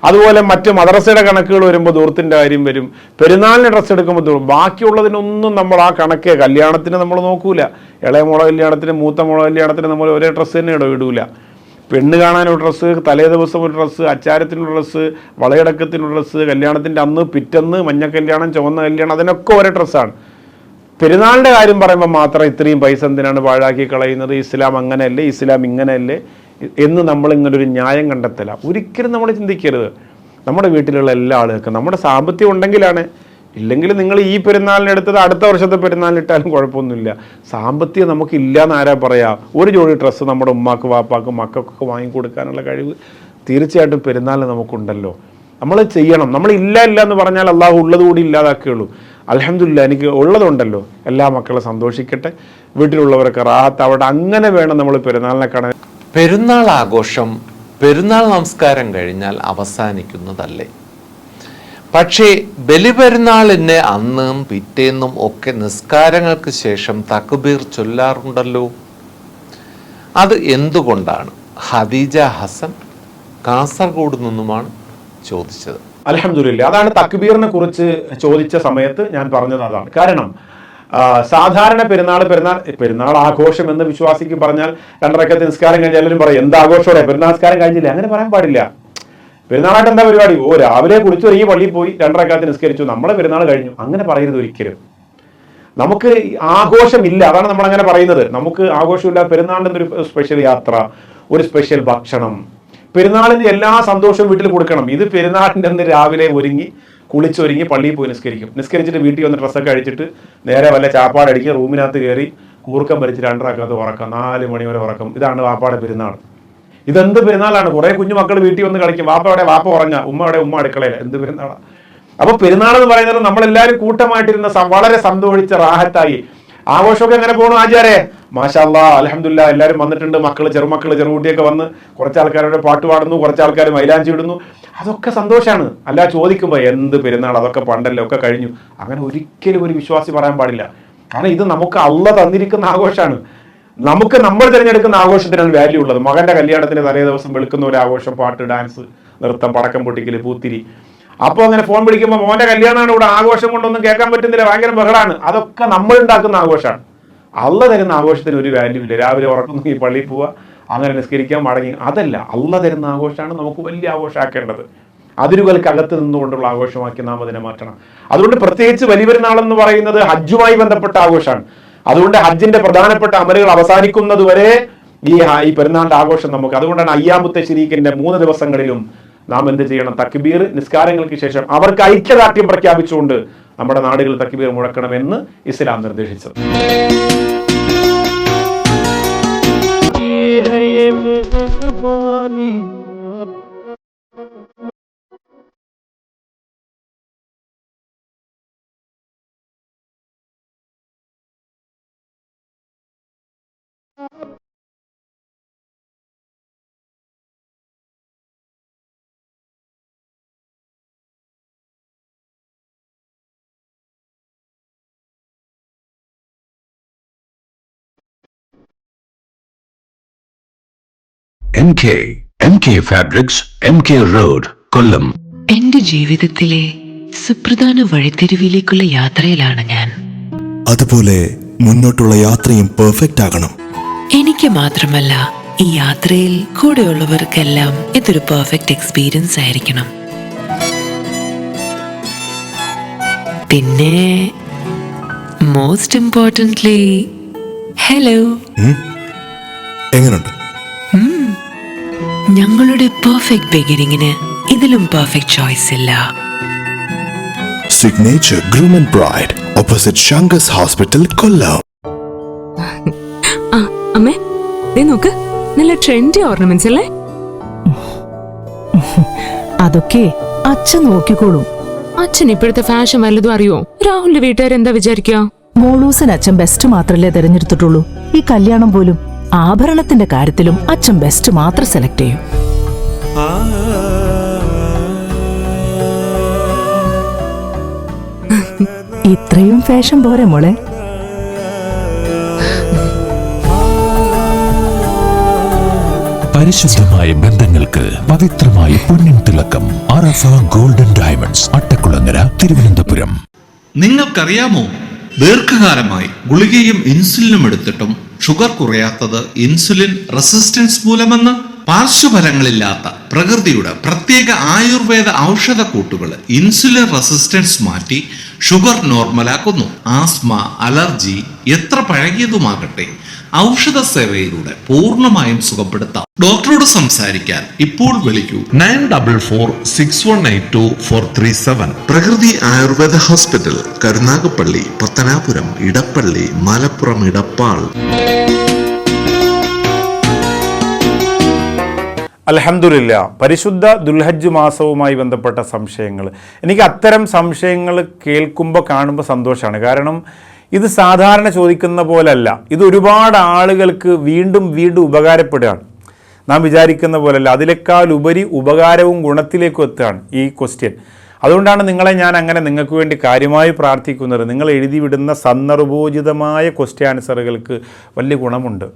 അതുപോലെ മറ്റ് മദ്രസയുടെ കണക്കുകൾ വരുമ്പോൾ ദൂർത്തിൻ്റെ കാര്യം വരും, പെരുന്നാളിന് ഡ്രസ്സ് എടുക്കുമ്പോൾ ബാക്കിയുള്ളതിനൊന്നും നമ്മൾ ആ കണക്ക്, കല്യാണത്തിന് നമ്മൾ നോക്കൂല. ഇളയ മോള കല്യാണത്തിന്, മൂത്ത മോള കല്യാണത്തിന് നമ്മൾ ഒരേ ഡ്രസ്സ് തന്നെ ഇടൂല. പെണ്ണ് കാണാനൊരു ഡ്രസ്സ്, തലേ ദിവസം ഒരു ഡ്രസ്സ്, അച്ചാരത്തിനുള്ള ഡ്രസ്സ്, വളയടക്കത്തിനുള്ള ഡ്രസ്സ്, കല്യാണത്തിൻ്റെ അന്ന് പിറ്റന്ന് മഞ്ഞ കല്യാണം, ചുവന്ന കല്യാണം, അതിനൊക്കെ ഒരേ ഡ്രസ്സാണ്. പെരുന്നാളിൻ്റെ കാര്യം പറയുമ്പോൾ മാത്രം ഇത്രയും പൈസ എന്തിനാണ് പാഴാക്കി കളയുന്നത്, ഇസ്ലാം അങ്ങനെയല്ലേ, ഇസ്ലാം ഇങ്ങനെയല്ലേ എന്ന് നമ്മളിങ്ങനൊരു ന്യായം കണ്ടെത്തല. ഒരിക്കലും നമ്മൾ ചിന്തിക്കരുത്. നമ്മുടെ വീട്ടിലുള്ള എല്ലാ ആളുകൾക്കും നമ്മുടെ സാമ്പത്തികം ഉണ്ടെങ്കിലാണ്, ഇല്ലെങ്കിൽ നിങ്ങൾ ഈ പെരുന്നാളിനെടുത്തത് അടുത്ത വർഷത്തെ പെരുന്നാളിനിട്ടാലും കുഴപ്പമൊന്നുമില്ല. സാമ്പത്തികം നമുക്ക് ഇല്ലയെന്ന് ആരാ പറയാ? ഒരു ജോഡി ഡ്രസ്സ് നമ്മുടെ ഉമ്മാക്ക് വാപ്പാക്കും മക്കൾക്കൊക്കെ വാങ്ങിക്കൊടുക്കാനുള്ള കഴിവ് തീർച്ചയായിട്ടും പെരുന്നാളിന് നമുക്കുണ്ടല്ലോ. നമ്മൾ ചെയ്യണം. നമ്മൾ ഇല്ല എന്ന് പറഞ്ഞാൽ അള്ളാഹു ഉള്ളത് കൂടി ഇല്ലാതാക്കുകയുള്ളൂ. അൽഹംദുലില്ലാഹ് എനിക്ക് ഉള്ളതുണ്ടല്ലോ. എല്ലാ മക്കളും സന്തോഷിക്കട്ടെ, വീട്ടിലുള്ളവരൊക്കെ റാഹത്താവട്ടെ. അങ്ങനെ വേണം നമ്മൾ പെരുന്നാളിനെ കാണാൻ. പെരുന്നാൾ ആഘോഷം പെരുന്നാൾ നമസ്കാരം കഴിഞ്ഞാൽ അവസാനിക്കുന്നതല്ലേ? പക്ഷേ ബലിപെരുന്നാളിന് അന്നും പിറ്റേന്നും ഒക്കെ നിസ്കാരങ്ങൾക്ക് ശേഷം തക്ബീർ ചൊല്ലാറുണ്ടല്ലോ. അത് എന്തുകൊണ്ടാണ്? ഖദീജ ഹസൻ കാസർഗോഡ് നിന്നുമാണ് ചോദിച്ചത്. അൽഹംദുലില്ലാഹ്, അതാണ് തക്ബീറിനെ കുറിച്ച് ചോദിച്ച സമയത്ത് ഞാൻ പറഞ്ഞത് അതാണ്. കാരണം സാധാരണ പെരുന്നാൾ ആഘോഷം എന്ന് വിശ്വാസിക്ക് പറഞ്ഞാൽ 2 റക്അത്ത് നിസ്കാരം കഴിഞ്ഞാൽ എല്ലാവരും പറയും എന്താ ആഘോഷത്തോടെ പെരുന്നാൾ നിസ്കാരം കഴിഞ്ഞില്ല. അങ്ങനെ പറയാൻ പാടില്ല. പെരുന്നാളായിട്ട് എന്താ പരിപാടി? രാവിലെ കുളിച്ചൊരുങ്ങി പള്ളിയിൽ പോയി 2 റക്അത്ത് നിസ്കരിച്ചു, നമ്മളെ പെരുന്നാൾ കഴിഞ്ഞു. അങ്ങനെ പറയരുത് ഒരിക്കലും. നമുക്ക് ആഘോഷമില്ല, അതാണ് നമ്മൾ അങ്ങനെ പറയുന്നത്. നമുക്ക് ആഘോഷമില്ല. പെരുന്നാളിൻ്റെ ഒരു സ്പെഷ്യൽ യാത്ര, ഒരു സ്പെഷ്യൽ ഭക്ഷണം, പെരുന്നാളിന് എല്ലാ സന്തോഷവും വീട്ടിൽ കൊടുക്കണം. ഇത് പെരുന്നാളിൻ്റെ അന്ന് രാവിലെ കുളിച്ചൊരുങ്ങി പള്ളിയിൽ പോയി നിസ്കരിച്ചിട്ട് വീട്ടിൽ വന്ന് ഡ്രസ്സൊക്കെ അഴിച്ചിട്ട് നേരെ വല്ല ചാപ്പാടടിക്കുക, റൂമിനകത്ത് കയറി കൂർക്കം ഭരിച്ച് 2 റക്അത്ത് ഉറക്കം, 4 മണി വരെ ഉറക്കം. ഇതാണ് വാപ്പാടെ പെരുന്നാൾ. ഇതെന്ത് പെരുന്നാളാണ്? കുറെ കുഞ്ഞു മക്കൾ വീട്ടിൽ വന്ന് കളിക്കും, വാപ്പ ഉറങ്ങുക, ഉമ്മ അടുക്കളയിൽ. എന്ത് പെരുന്നാളാണ്? അപ്പൊ പെരുന്നാൾ എന്ന് പറയുന്നത് നമ്മളെല്ലാവരും കൂട്ടമായിട്ടിരുന്ന വളരെ സന്തോഷിച്ച റാഹത്തായി ആഘോഷമൊക്കെ എങ്ങനെ പോകണം ആചാരേ? മാഷാ അല്ലാഹ്, അൽഹംദുലില്ലാ, എല്ലാവരും വന്നിട്ടുണ്ട്. ചെറുകുട്ടിയൊക്കെ വന്ന് കുറച്ച് ആൾക്കാരുടെ പാട്ട് പാടുന്നു, കുറച്ച് ആൾക്കാർ മൈലാഞ്ചി ഇടുന്നു. അതൊക്കെ സന്തോഷമാണ്. അല്ല ചോദിക്കുമ്പോൾ എന്ത് പെരുന്നാൾ, അതൊക്കെ പണ്ടല്ലേ, ഒക്കെ കഴിഞ്ഞു. അങ്ങനെ ഒരിക്കലും ഒരു വിശ്വാസി പറയാൻ പാടില്ല. കാരണം ഇത് നമുക്ക് അള്ളാഹ് തന്നിരിക്കുന്ന ആഘോഷമാണ്. നമ്മൾ തിരഞ്ഞെടുക്കുന്ന ആഘോഷത്തിനാണ് വാല്യൂ ഉള്ളത്. മകന്റെ കല്യാണത്തിന് തലേ ദിവസം വെളുക്കുന്ന ഒരു ആഘോഷം, പാട്ട്, ഡാൻസ്, നൃത്തം, പടക്കം പൊട്ടിക്കല്, പൂത്തിരി. അപ്പോൾ അങ്ങനെ ഫോൺ വിളിക്കുമ്പോൾ മോന്റെ കല്യാണമാണ്, ഇവിടെ ആഘോഷം കൊണ്ടൊന്നും കേൾക്കാൻ പറ്റുന്നില്ല, ഭയങ്കര ബഹളാണ്. അതൊക്കെ നമ്മൾ ഉണ്ടാക്കുന്ന ആഘോഷമാണ്. അള്ളാഹ് തരുന്ന ആഘോഷത്തിന് ഒരു വാല്യൂ ഇല്ല. രാവിലെ ഉറക്കുന്നു, ഈ പള്ളിയിൽ പോവുക, അങ്ങനെ നിസ്കരിക്കാൻ മടങ്ങി, അതല്ല. അള്ളാഹ് തരുന്ന ആഘോഷമാണ് നമുക്ക് വലിയ ആഘോഷമാക്കേണ്ടത്. അതിരുകൾക്കകത്ത് നിന്നുകൊണ്ടുള്ള ആഘോഷമാക്കി നാം അതിനെ മാറ്റണം. അതുകൊണ്ട് പ്രത്യേകിച്ച് വലിയ പെരുന്നാളെന്ന് പറയുന്നത് ഹജ്ജുമായി ബന്ധപ്പെട്ട ആഘോഷമാണ്. അതുകൊണ്ട് ഹജ്ജിന്റെ പ്രധാനപ്പെട്ട അമലുകൾ അവസാനിക്കുന്നത് വരെ ഈ പെരുന്നാളിന്റെ ആഘോഷം നമുക്ക്. അതുകൊണ്ടാണ് അയ്യാമുത്തെ ശരീക്കിന്റെ 3 ദിവസങ്ങളിലും നാം എന്ത് ചെയ്യണം? തക്ബീർ, നിസ്കാരങ്ങൾക്ക് ശേഷം അവർക്ക് ഐക്യദാർഢ്യം പ്രഖ്യാപിച്ചുകൊണ്ട് നമ്മുടെ നാടുകളിൽ തക്ബീർ മുഴക്കണമെന്ന് ഇസ്ലാം നിർദ്ദേശിച്ചത്. MK Fabrics, MK Road, Kollam. എന്റെ ജീവിതത്തിലെ സുപ്രധാന വഴിത്തിരിവിലേക്കുള്ള യാത്രയിലാണ് ഞാൻ. അതുപോലെ മുന്നോട്ടുള്ള യാത്രയും പെർഫെക്റ്റ് ആകണം. എനിക്ക് മാത്രമല്ല, ഈ യാത്രയിൽ കൂടെയുള്ളവർക്കെല്ലാം ഇതൊരു പെർഫെക്റ്റ് എക്സ്പീരിയൻസ് ആയിരിക്കണം. പിന്നെ മോസ്റ്റ് ഇമ്പോർട്ടൻ്റ്ലി ഹലോ. എങ്ങനെയുണ്ട്? ഞങ്ങളുടെ പെർഫെക്റ്റ് ബിഗിനിങ്ങിന് ഇതിലും പെർഫെക്റ്റ് ചോയ്സ് ഇല്ല. Signature groom and bride, opposite Shankers hospital, Kollam. അമ്മേ, നോക്ക്, നല്ല ട്രെൻഡി ഓർണമെന്റ്സ് അല്ലേ? അതൊക്കെ അച്ഛൻ നോക്കിക്കോളും. അച്ഛൻ ഇപ്പോഴത്തെ ഫാഷൻ വല്ലതും അറിയോ? രാഹുലിന്റെ വീട്ടുകാരെന്താ വിചാരിക്കുക? മോളൂസിന് അച്ഛൻ ബെസ്റ്റ് മാത്രല്ലേ തെരഞ്ഞെടുത്തിട്ടുള്ളൂ. ഈ കല്യാണം പോലും ആഭരണത്തിന്റെ കാര്യത്തിലും അച്ഛൻ ബെസ്റ്റ് മാത്രം സെലക്ട് ചെയ്യും. ഇത്രയും ഫാഷൻ പോരെ മോളെ? പരിശുദ്ധമായ ബന്ധങ്ങൾക്ക് പവിത്രമായ പൊന്നിൻ തിളക്കം. അറഫ ഗോൾഡൻ ഡയമണ്ട്സ്, അട്ടക്കുളങ്ങര, തിരുവനന്തപുരം. നിങ്ങൾക്കറിയാമോ, ദീർഘകാലമായി ഗുളികയും ഇൻസുലിനും എടുത്തിട്ടും ഷുഗർ കുറയാത്തത് ഇൻസുലിൻ റെസിസ്റ്റൻസ് മൂലമെന്ന്? പാർശ്വഫലങ്ങളില്ലാത്ത പ്രകൃതിയുടെ പ്രത്യേക ആയുർവേദ ഔഷധക്കൂട്ടുകൾ ഇൻസുലിൻ റെസിസ്റ്റൻസ് മാറ്റി ഷുഗർ നോർമലാക്കുന്നു. ആസ്മ, അലർജി എത്ര പഴകിയതുമാകട്ടെ ഔഷധ സേവയിലൂടെ പൂർണ്ണമായും സുഖപ്പെടുത്താം. ഡോക്ടറോട് സംസാരിക്കാൻ ഇപ്പോൾ വിളിക്കൂ 9446182437. പ്രകൃതി ആയുർവേദ ഹോസ്പിറ്റൽ, കരുനാഗപ്പള്ളി, പത്തനാപുരം, ഇടപ്പള്ളി, മലപ്പുറം, ഇടപ്പാൾ. അൽഹംദുലില്ലാ, പരിശുദ്ധ ദുൽഹജ്ജ് മാസവുമായി ബന്ധപ്പെട്ട സംശയങ്ങൾ, എനിക്ക് അത്തരം സംശയങ്ങൾ കേൾക്കുമ്പോൾ കാണുമ്പോൾ സന്തോഷമാണ്. കാരണം ഇത് സാധാരണ ചോദിക്കുന്ന പോലല്ല. ഇത് ഒരുപാട് ആളുകൾക്ക് വീണ്ടും വീണ്ടും ഉപകാരപ്പെടുകയാണ്. നാം വിചാരിക്കുന്ന പോലല്ല, അതിനേക്കാൾ ഉപരി ഉപകാരവും ഗുണത്തിലേക്കും എത്തുകയാണ് ഈ ക്വസ്റ്റ്യൻ. അതുകൊണ്ടാണ് ഞാൻ അങ്ങനെ നിങ്ങൾക്ക് വേണ്ടി കാര്യമായി പ്രാർത്ഥിക്കുന്നത്. നിങ്ങൾ എഴുതി വിടുന്ന സന്ദർഭോചിതമായ ക്വസ്റ്റ്യൻ ആൻസറുകൾക്ക് വലിയ ഗുണമുണ്ട്.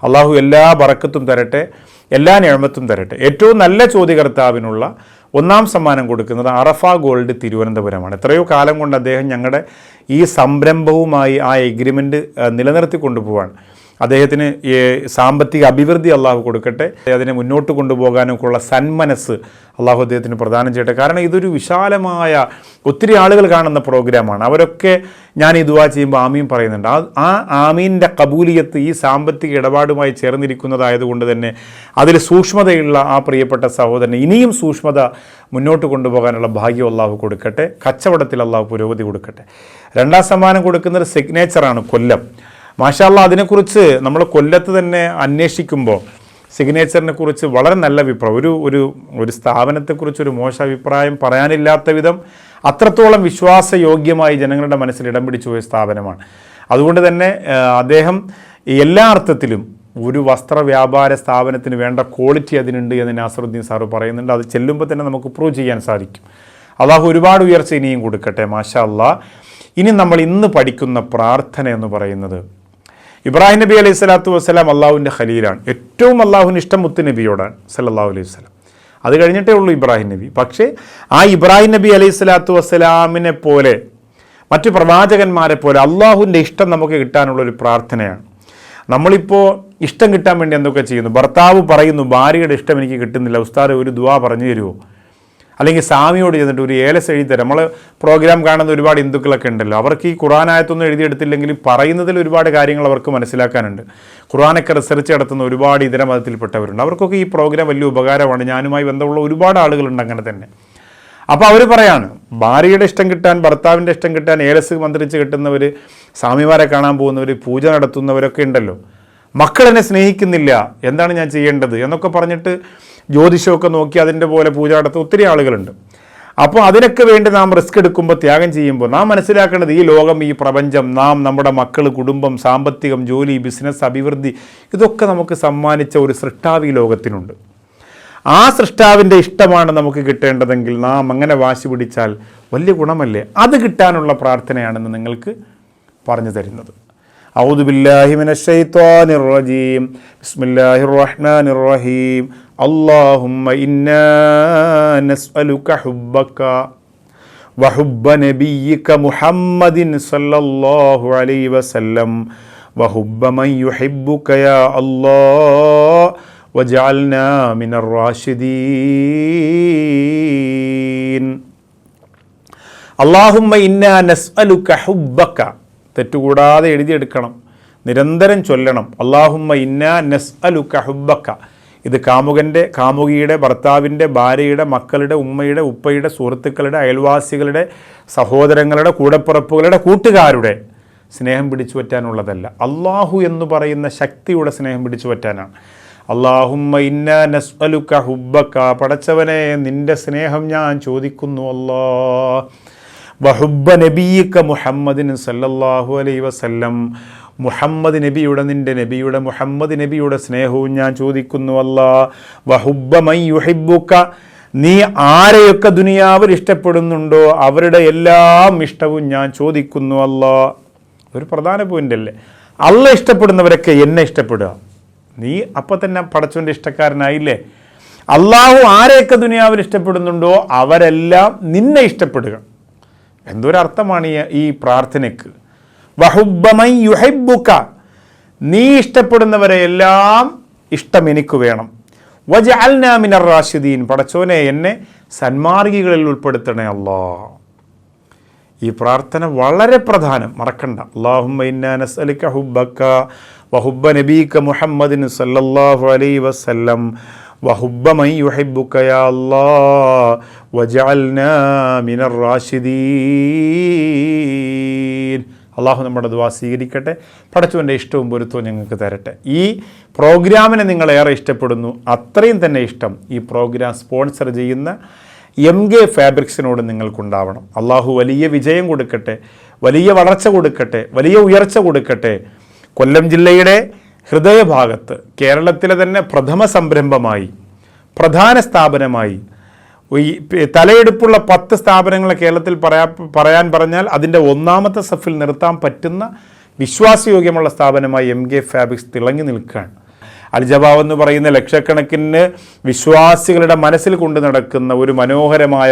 അള്ളാഹു എല്ലാ ബറക്കത്തും തരട്ടെ, എല്ലാ നിഅമത്തും തരട്ടെ. ഏറ്റവും നല്ല ചോദ്യകർത്താവിനുള്ള 1ാം സമ്മാനം കൊടുക്കുന്നത് അറഫ ഗോൾഡ് തിരുവനന്തപുരമാണ്. എത്രയോ കാലം കൊണ്ട് അദ്ദേഹം ഞങ്ങളുടെ ഈ സംരംഭവുമായി ആ എഗ്രിമെൻ്റ് നിലനിർത്തി കൊണ്ടുപോവാണ്. അദ്ദേഹത്തിന് സാമ്പത്തിക അഭിവൃദ്ധി അള്ളാഹു കൊടുക്കട്ടെ, അതിനെ മുന്നോട്ട് കൊണ്ടുപോകാനൊക്കെയുള്ള സന്മനസ് അള്ളാഹു അദ്ദേഹത്തിന് പ്രദാനം ചെയ്യട്ടെ. കാരണം ഇതൊരു വിശാലമായ ഒത്തിരി ആളുകൾ കാണുന്ന പ്രോഗ്രാമാണ്. അവരൊക്കെ ഞാൻ ഈ ദുആ ചെയ്യുമ്പോൾ ആമീൻ പറയുന്നുണ്ട്. ആ ആമീൻ്റെ കബൂലിയത്ത് ഈ സാമ്പത്തിക ഇടപാടുമായി ചേർന്നിരിക്കുന്നതായതുകൊണ്ട് തന്നെ അതിൽ സൂക്ഷ്മതയുള്ള ആ പ്രിയപ്പെട്ട സഹോദരന് ഇനിയും സൂക്ഷ്മത മുന്നോട്ട് കൊണ്ടുപോകാനുള്ള ഭാഗ്യം അള്ളാഹു കൊടുക്കട്ടെ. കച്ചവടത്തിൽ അള്ളാഹു പുരോഗതി കൊടുക്കട്ടെ. രണ്ടാം സമ്മാനം കൊടുക്കുന്നത് സിഗ്നേച്ചറാണ്, കൊല്ലം. മാഷാ അല്ലാഹ്, അതിനെക്കുറിച്ച് നമ്മൾ കൊല്ലത്ത് തന്നെ അന്വേഷിക്കുമ്പോൾ സിഗ്നേച്ചറിനെ കുറിച്ച് വളരെ നല്ല അഭിപ്രായം, ഒരു സ്ഥാപനത്തെക്കുറിച്ച് ഒരു മോശം അഭിപ്രായം പറയാനില്ലാത്ത വിധം അത്രത്തോളം വിശ്വാസയോഗ്യമായി ജനങ്ങളുടെ മനസ്സിൽ ഇടം പിടിച്ചു പോയ സ്ഥാപനമാണ്. അതുകൊണ്ട് തന്നെ അദ്ദേഹം എല്ലാ അർത്ഥത്തിലും ഒരു വസ്ത്ര വ്യാപാര സ്ഥാപനത്തിന് വേണ്ട ക്വാളിറ്റി അതിനുണ്ട് എന്ന് നാസറുദ്ദീൻ സാറ് പറയുന്നുണ്ട്. അത് ചെല്ലുമ്പോൾ തന്നെ നമുക്ക് പ്രൂവ് ചെയ്യാൻ സാധിക്കും. അള്ളാഹു ഒരുപാട് ഉയർച്ച ഇനിയും കൊടുക്കട്ടെ. മാഷാ അല്ലാഹ്. ഇനി നമ്മൾ ഇന്ന് പഠിക്കുന്ന പ്രാർത്ഥന എന്ന് പറയുന്നത്, ഇബ്രാഹിം നബി അലൈഹി സ്വലാത്തു വസ്സലാം അള്ളാഹുവിൻ്റെ ഖലീലാണ്. ഏറ്റവും അള്ളാഹുവിന് ഇഷ്ടം മുത്ത് നബിയോടാണ് സല്ലല്ലാഹു അലൈഹി വസല്ലം. അത് കഴിഞ്ഞിട്ടേ ഉള്ളൂ ഇബ്രാഹിം നബി. പക്ഷേ ആ ഇബ്രാഹിം നബി അലൈഹി സ്വലാത്തു വസ്സലാമിനെ പോലെ മറ്റു പ്രവാചകന്മാരെ പോലെ അള്ളാഹുവിൻ്റെ ഇഷ്ടം നമുക്ക് കിട്ടാനുള്ളൊരു പ്രാർത്ഥനയാണ്. നമ്മളിപ്പോൾ ഇഷ്ടം കിട്ടാൻ വേണ്ടി എന്തൊക്കെ ചെയ്യുന്നു? ഭർത്താവ് പറയുന്നു ഭാര്യയുടെ ഇഷ്ടം എനിക്ക് കിട്ടുന്നില്ല, ഉസ്താദ് ഒരു ദുആ പറഞ്ഞു തരുമോ? അല്ലെങ്കിൽ സ്വാമിയോട് ചെന്നിട്ട് ഒരു ഏലസ് എഴുതി തരാം. നമ്മൾ പ്രോഗ്രാം കാണുന്ന ഒരുപാട് ഹിന്ദുക്കളൊക്കെ ഉണ്ടല്ലോ, അവർക്ക് ഈ ഖുർആനായത്തൊന്നും എഴുതിയെടുത്തില്ലെങ്കിലും പറയുന്നതിൽ ഒരുപാട് കാര്യങ്ങൾ അവർക്ക് മനസ്സിലാക്കാനുണ്ട്. ഖുർആനൊക്കെ റിസർച്ച് നടത്തുന്ന ഒരുപാട് ഇതര മതത്തിൽപ്പെട്ടവരുണ്ട്. അവർക്കൊക്കെ ഈ പ്രോഗ്രാം വലിയ ഉപകാരമാണ്. ഞാനുമായി ബന്ധമുള്ള ഒരുപാട് ആളുകളുണ്ട് അങ്ങനെ തന്നെ. അപ്പോൾ അവർ പറയാണ് ഭാര്യയുടെ ഇഷ്ടം കിട്ടാൻ, ഭർത്താവിൻ്റെ ഇഷ്ടം കിട്ടാൻ ഏലസ് മന്ത്രിച്ച് കിട്ടുന്നവർ, സ്വാമിമാരെ കാണാൻ പോകുന്നവർ, പൂജ നടത്തുന്നവരൊക്കെ ഉണ്ടല്ലോ. മക്കളെന്നെ സ്നേഹിക്കുന്നില്ല, എന്താണ് ഞാൻ ചെയ്യേണ്ടത് എന്നൊക്കെ പറഞ്ഞിട്ട് ജ്യോതിഷമൊക്കെ നോക്കി അതിൻ്റെ പോലെ പൂജ നടത്തുന്ന ഒത്തിരി ആളുകളുണ്ട്. അപ്പോൾ അതിനൊക്കെ വേണ്ടി നാം റിസ്ക് എടുക്കുമ്പോൾ, ത്യാഗം ചെയ്യുമ്പോൾ നാം മനസ്സിലാക്കേണ്ടത് ഈ ലോകം, ഈ പ്രപഞ്ചം, നാം, നമ്മുടെ മക്കൾ, കുടുംബം, സാമ്പത്തികം, ജോലി, ബിസിനസ്, അഭിവൃദ്ധി, ഇതൊക്കെ നമുക്ക് സമ്മാനിച്ച ഒരു സൃഷ്ടാവ് ഈ ലോകത്തിനുണ്ട്. ആ സൃഷ്ടാവിൻ്റെ ഇഷ്ടമാണ് നമുക്ക് കിട്ടേണ്ടതെങ്കിൽ നാം അങ്ങനെ വാശി പിടിച്ചാൽ വലിയ ഗുണമല്ലേ? അത് കിട്ടാനുള്ള പ്രാർത്ഥനയാണെന്ന് നിങ്ങൾക്ക് പറഞ്ഞു തരുന്നത്. أعوذ بالله من الشيطان الرجيم بسم الله الرحمن الرحيم اللهم إنا نسألك حبك وحب نبيك محمد صلى الله عليه وسلم وحب من يحبك يا الله وجعلنا من الراشدين اللهم إنا نسألك حبك. തെറ്റുകൂടാതെ എഴുതിയെടുക്കണം, നിരന്തരം ചൊല്ലണം. അല്ലാഹുമ്മ ഇന്നാ നസ്അലുക ഹുബ്ബക. ഇത് കാമുകൻ്റെ, കാമുകിയുടെ, ഭർത്താവിൻ്റെ, ഭാര്യയുടെ, മക്കളുടെ, ഉമ്മയുടെ, ഉപ്പയുടെ, സുഹൃത്തുക്കളുടെ, അയൽവാസികളുടെ, സഹോദരങ്ങളുടെ, കൂടപ്പിറപ്പുകളുടെ, കൂട്ടുകാരുടെ സ്നേഹം പിടിച്ചു പറ്റാനുള്ളതല്ല. അള്ളാഹു എന്ന് പറയുന്ന ശക്തിയുടെ സ്നേഹം പിടിച്ചു പറ്റാനാണ്. അല്ലാഹുമ്മ ഇന്നാ നസ്അലുക ഹുബ്ബക. പടച്ചവനെ, നിൻ്റെ സ്നേഹം ഞാൻ ചോദിക്കുന്നു അല്ലാഹ്. വഹുബ്ബ നബിയിക മുഹമ്മദിൻ സല്ലല്ലാഹു അലൈഹി വസല്ലം. മുഹമ്മദ് നബിയുടെ, നിൻ്റെ നബിയുടെ, മുഹമ്മദ് നബിയുടെ സ്നേഹവും ഞാൻ ചോദിക്കുന്നു അല്ലാഹ്. വഹുബ്ബ മൻ യുഹിബ്ബുക. നീ ആരെയൊക്കെ ദുനിയാവിൽ ഇഷ്ടപ്പെടുന്നുണ്ടോ അവരുടെ എല്ലാം ഇഷ്ടവും ഞാൻ ചോദിക്കുന്നു അല്ലാഹ്. ഒരു പ്രധാന പോയിന്റ് അല്ലേ? അല്ല ഇഷ്ടപ്പെടുന്നവരൊക്കെ എന്നെ ഇഷ്ടപ്പെടുക. നീ അപ്പം തന്നെ പടച്ചവൻ്റെ ഇഷ്ടക്കാരനായില്ലേ? അള്ളാഹു ആരെയൊക്കെ ദുനിയാവിൽ ഇഷ്ടപ്പെടുന്നുണ്ടോ അവരെല്ലാം നിന്നെ ഇഷ്ടപ്പെടുക. എന്തൊരർത്ഥമാണ് ഈ പ്രാർത്ഥനയ്ക്ക്? വഹുബ്ബ മൻ യുഹിബ്ബുക. നീ ഇഷ്ടപ്പെടുന്നവരെ എല്ലാം ഇഷ്ടം എനിക്ക് വേണം. വജഅൽനാ മിനർ റാഷിദീൻ. പടച്ചോനെ, എന്നെ സന്മാർഗികളിൽ ഉൾപ്പെടുത്തണേ അല്ലാഹ്. ഈ പ്രാർത്ഥന വളരെ പ്രധാനം, മറക്കണ്ട. അല്ലാഹുമ്മ ഇന്നാ നസ്അലുക ഹുബ്ബക വഹുബ്ബ നബീക മുഹമ്മദിൻ സല്ലല്ലാഹു അലൈഹി വസല്ലം വഹുബ്ബ മൻ യുഹിബ്ബുക യാ അല്ലാഹ് വജഅൽനാ മിനർ റാഷിദീൻ. അള്ളാഹു നമ്മുടെ ദുആ സ്വീകരിക്കട്ടെ. പടച്ചവൻ്റെ ഇഷ്ടവും പൊരുത്തവും ഞങ്ങൾക്ക് തരട്ടെ. ഈ പ്രോഗ്രാമിനെ നിങ്ങളേറെ ഇഷ്ടപ്പെടുന്നു, അത്രയും തന്നെ ഇഷ്ടം ഈ പ്രോഗ്രാം സ്പോൺസർ ചെയ്യുന്ന MK ഫാബ്രിക്സിനോട് നിങ്ങൾക്കുണ്ടാവണം. അള്ളാഹു വലിയ വിജയം കൊടുക്കട്ടെ, വലിയ വളർച്ച കൊടുക്കട്ടെ, വലിയ ഉയർച്ച കൊടുക്കട്ടെ. കൊല്ലം ജില്ലയുടെ ഹൃദയഭാഗത്ത്, കേരളത്തിലെ തന്നെ പ്രഥമ സംരംഭമായി, പ്രധാന സ്ഥാപനമായി, ഈ തലയെടുപ്പുള്ള 10 സ്ഥാപനങ്ങളെ കേരളത്തിൽ പറയാൻ പറഞ്ഞാൽ അതിൻ്റെ ഒന്നാമത്തെ സഫിൽ നിർത്താൻ പറ്റുന്ന വിശ്വാസയോഗ്യമുള്ള സ്ഥാപനമായി MK ഫാബ്രിക്സ് തിളങ്ങി നിൽക്കുകയാണ്. അൽജബാവ് എന്ന് പറയുന്ന ലക്ഷക്കണക്കിന് വിശ്വാസികളുടെ മനസ്സിൽ കൊണ്ട് നടക്കുന്ന ഒരു മനോഹരമായ